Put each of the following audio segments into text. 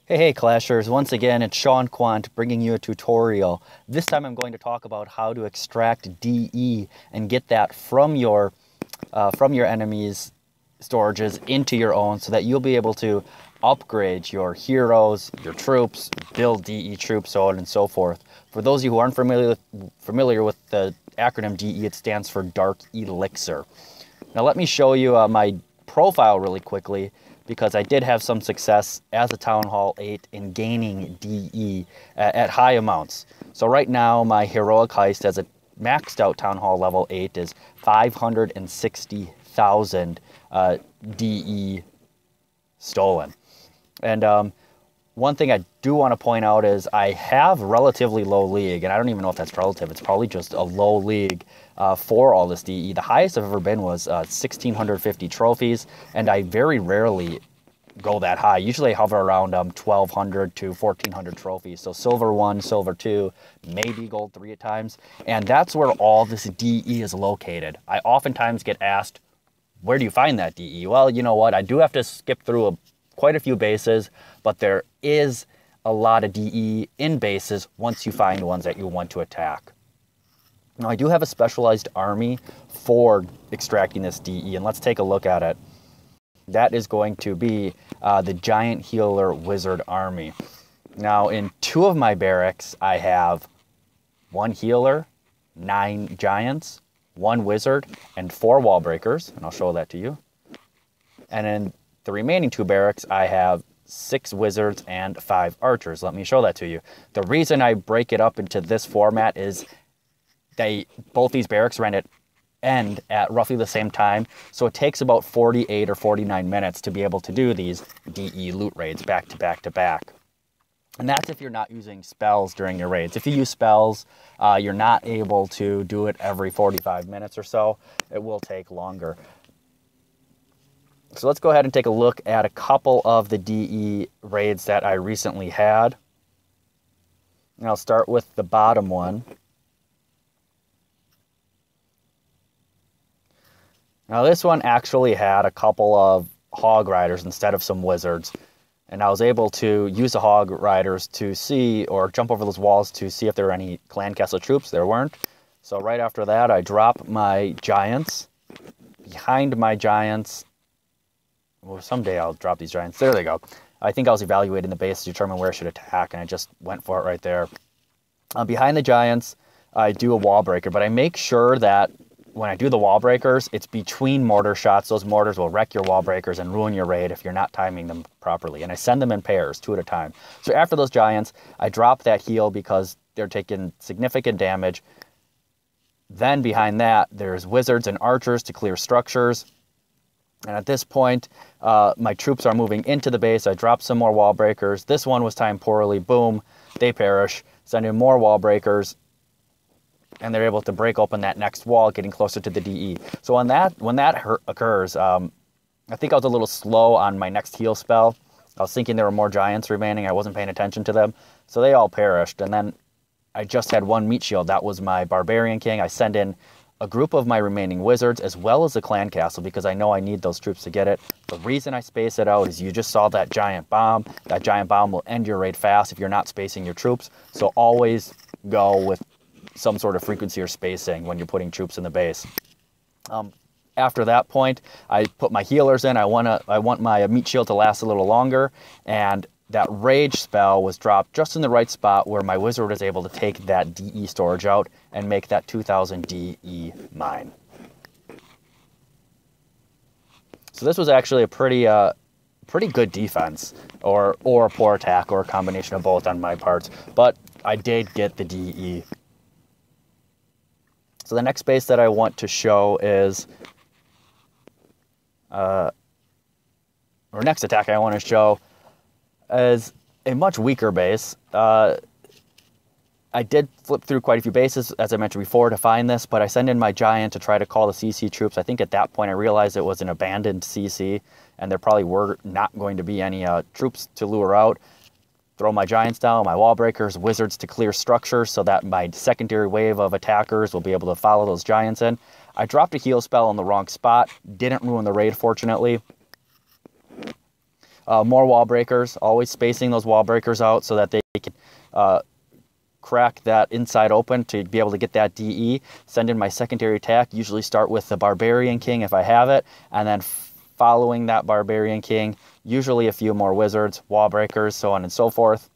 Hey Clashers, once again it's Sean Quant bringing you a tutorial. This time I'm going to talk about how to extract DE and get that from your enemy's storages into your own so that you'll be able to upgrade your heroes, your troops, build DE troops, so on and so forth. For those of you who aren't familiar with the acronym DE, it stands for Dark Elixir. Now let me show you my profile really quickly, because I did have some success as a Town Hall 8 in gaining DE at high amounts. So right now my Heroic Heist as a maxed out Town Hall level 8 is 560,000 DE stolen. And one thing I do want to point out is I have relatively low league, and I don't even know if that's relative. It's probably just a low league for all this DE. The highest I've ever been was 1,650 trophies, and I very rarely go that high. Usually I hover around 1,200 to 1,400 trophies. So silver 1, silver 2, maybe gold 3 at times. And that's where all this DE is located. I oftentimes get asked, where do you find that DE? Well, you know what? I do have to skip through quite a few bases, but there is a lot of DE in bases once you find ones that you want to attack. Now, I do have a specialized army for extracting this DE, and let's take a look at it. That is going to be the Giant Healer Wizard Army. Now, in 2 of my barracks, I have 1 healer, 9 giants, 1 wizard, and 4 wall breakers, and I'll show that to you. And in the remaining 2 barracks, I have 6 wizards and 5 archers. Let me show that to you. The reason I break it up into this format is both these barracks end at roughly the same time, so it takes about 48 or 49 minutes to be able to do these DE loot raids back to back to back. And that's if you're not using spells during your raids. If you use spells, you're not able to do it every 45 minutes or so. It will take longer. So let's go ahead and take a look at a couple of the DE raids that I recently had. And I'll start with the bottom one. Now this one actually had a couple of hog riders instead of some wizards. And I was able to use the hog riders to see, or jump over those walls to see if there were any clan castle troops. There weren't. So right after that, I dropped my giants. Behind my giants, well, someday I'll drop these giants. There they go. I think I was evaluating the base to determine where I should attack, and I just went for it right there. Behind the giants, I do a wall breaker, but I make sure that when I do the wall breakers, it's between mortar shots. Those mortars will wreck your wall breakers and ruin your raid if you're not timing them properly. And I send them in pairs, 2 at a time. So after those giants, I drop that heal because they're taking significant damage. Then behind that, there's wizards and archers to clear structures. And at this point, my troops are moving into the base. I drop some more wall breakers. This one was timed poorly. Boom, they perish. Send in more wall breakers, and they're able to break open that next wall, getting closer to the DE. So when that occurs, I think I was a little slow on my next heal spell. I was thinking there were more giants remaining. I wasn't paying attention to them. So they all perished. And then I just had 1 meat shield. That was my Barbarian King. I send in a group of my remaining wizards as well as the clan castle because I know I need those troops to get it. The reason I space it out is you just saw that giant bomb. That giant bomb will end your raid fast if you're not spacing your troops. So always go with some sort of frequency or spacing when you're putting troops in the base. After that point, I put my healers in. I want my meat shield to last a little longer, and that rage spell was dropped just in the right spot where my wizard is able to take that DE storage out and make that 2,000 DE mine. So this was actually a pretty good defense, or a poor attack, or a combination of both on my parts, but I did get the DE. So the next base that I want to show is, or next attack I want to show is a much weaker base. I did flip through quite a few bases, as I mentioned before, to find this, but I send in my giant to try to call the CC troops. I think at that point I realized it was an abandoned CC, and there probably were not going to be any troops to lure out. Throw my giants down, my wall breakers, wizards to clear structures so that my secondary wave of attackers will be able to follow those giants in. I dropped a heal spell in the wrong spot. Didn't ruin the raid, fortunately. More wall breakers, always spacing those wall breakers out so that they can crack that inside open to be able to get that DE. Send in my secondary attack, usually start with the Barbarian King if I have it, and then following that Barbarian King, usually a few more wizards, wall breakers, so on and so forth.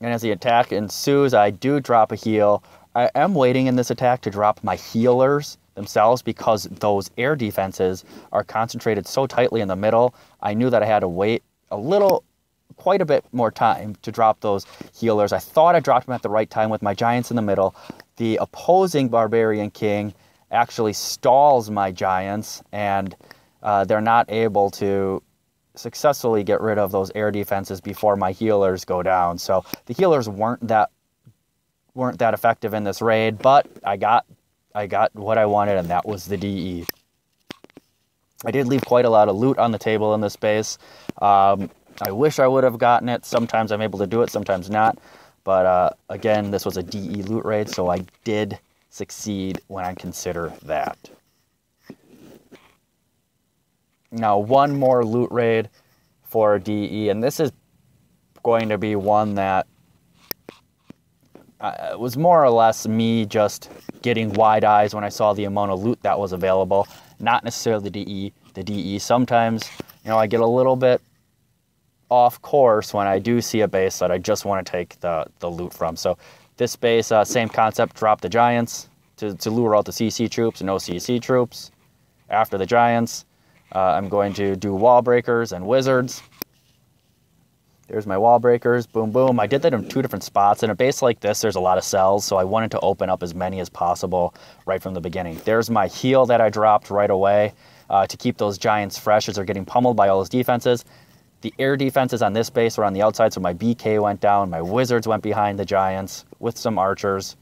And as the attack ensues, I do drop a heal. I am waiting in this attack to drop my healers themselves because those air defenses are concentrated so tightly in the middle. I knew that I had to wait quite a bit more time to drop those healers. I thought I dropped them at the right time with my giants in the middle. The opposing Barbarian King actually stalls my giants, and they're not able to successfully get rid of those air defenses before my healers go down. So the healers weren't that effective in this raid, but I got what I wanted, and that was the DE. I did leave quite a lot of loot on the table in this base. I wish I would have gotten it. Sometimes I'm able to do it, sometimes not. But again, this was a DE loot raid, so I did succeed when I consider that. Now, one more loot raid for DE, and this is going to be one that was more or less me just getting wide eyes when I saw the amount of loot that was available, not necessarily the DE. Sometimes, I get a little bit off course when I do see a base that I just want to take the loot from. So this base, same concept, drop the giants to lure out the CC troops. No CC troops. After the giants, I'm going to do wall breakers and wizards. There's my wall breakers, boom, boom. I did that in 2 different spots. In a base like this, there's a lot of cells, so I wanted to open up as many as possible right from the beginning. There's my heal that I dropped right away to keep those giants fresh as they're getting pummeled by all those defenses. The air defenses on this base were on the outside, so my BK went down. My wizards went behind the giants with some archers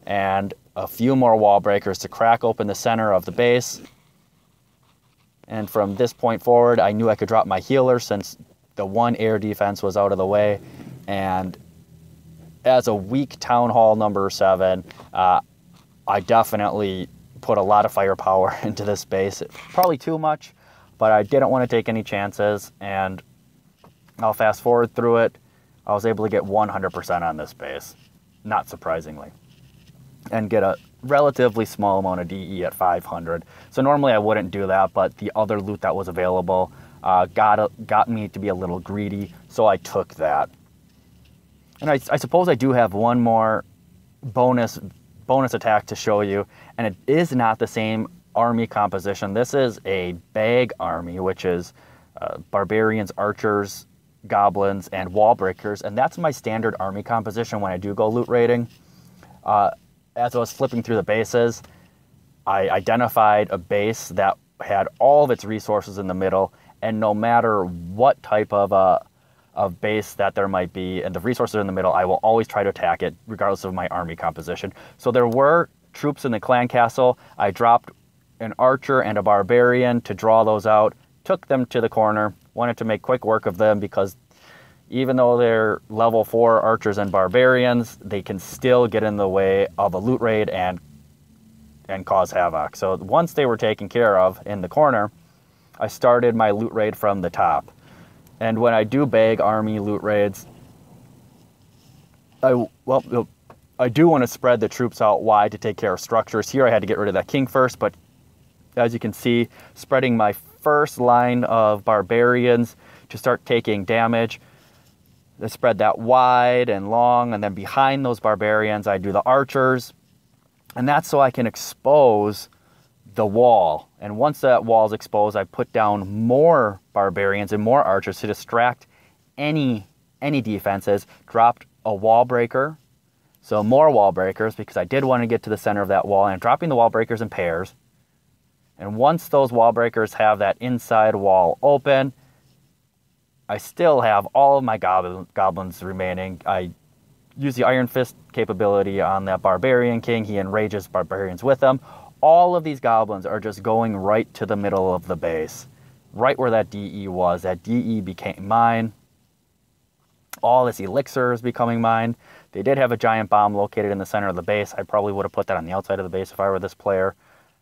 and a few more wall breakers to crack open the center of the base. And from this point forward, I knew I could drop my healer since the one air defense was out of the way. And as a weak Town Hall number 7, I definitely put a lot of firepower into this base. Probably too much, but I didn't want to take any chances. And I'll fast forward through it. I was able to get 100% on this base, not surprisingly, and get a relatively small amount of DE at 500. So normally I wouldn't do that, but the other loot that was available got me to be a little greedy, so I took that. And I suppose I do have one more bonus attack to show you, and it is not the same army composition. This is a bag army, which is barbarians, archers, goblins, and wall breakers, and that's my standard army composition when I do go loot raiding. As I was flipping through the bases, I identified a base that had all of its resources in the middle, and no matter what type of base that there might be and the resources are in the middle, I will always try to attack it regardless of my army composition. So there were troops in the clan castle. I dropped an archer and a barbarian to draw those out, took them to the corner, wanted to make quick work of them because even though they're level 4 archers and barbarians, they can still get in the way of a loot raid and cause havoc. So once they were taken care of in the corner, I started my loot raid from the top. And when I do bag army loot raids, I do want to spread the troops out wide to take care of structures. Here I had to get rid of that king first, but as you can see, spreading my first line of barbarians to start taking damage. I spread that wide and long, and then behind those barbarians, I do the archers. And that's so I can expose the wall. And once that wall is exposed, I put down more barbarians and more archers to distract any defenses. Dropped a wall breaker, so more wall breakers, because I did want to get to the center of that wall, and I'm dropping the wall breakers in pairs. And once those wall breakers have that inside wall open, I still have all of my goblins remaining. I use the Iron Fist capability on that Barbarian King. He enrages barbarians with them. All of these goblins are just going right to the middle of the base, right where that DE was. That DE became mine. All this Elixir is becoming mine. They did have a giant bomb located in the center of the base. I probably would have put that on the outside of the base if I were this player.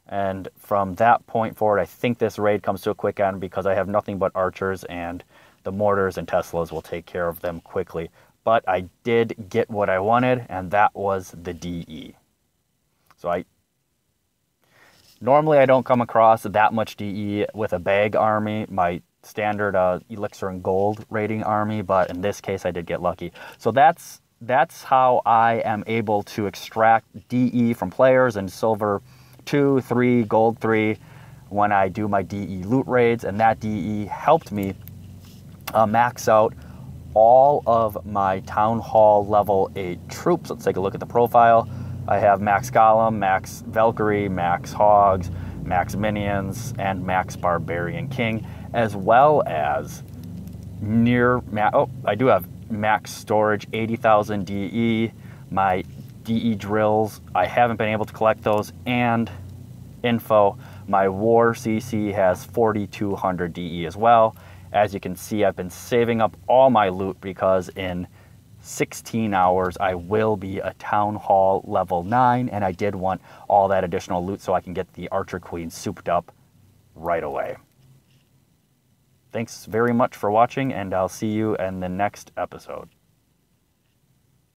And from that point forward, I think this raid comes to a quick end because I have nothing but archers, and the mortars and Teslas will take care of them quickly. But I did get what I wanted, and that was the DE. So normally I don't come across that much DE with a bag army, my standard Elixir and gold rating army, but in this case I did get lucky. So that's how I am able to extract DE from players and silver 2, 3, gold 3 when I do my DE loot raids, and that DE helped me max out all of my Town Hall level 8 troops. Let's take a look at the profile. I have max Golem, max Valkyrie, max Hogs, max Minions, and max Barbarian King, as well as I do have max storage, 80,000 DE, my DE drills, I haven't been able to collect those, and info, my war CC has 4,200 DE as well. As you can see, I've been saving up all my loot because in 16 hours I will be a Town Hall level 9, and I did want all that additional loot so I can get the Archer Queen souped up right away. Thanks very much for watching, and I'll see you in the next episode.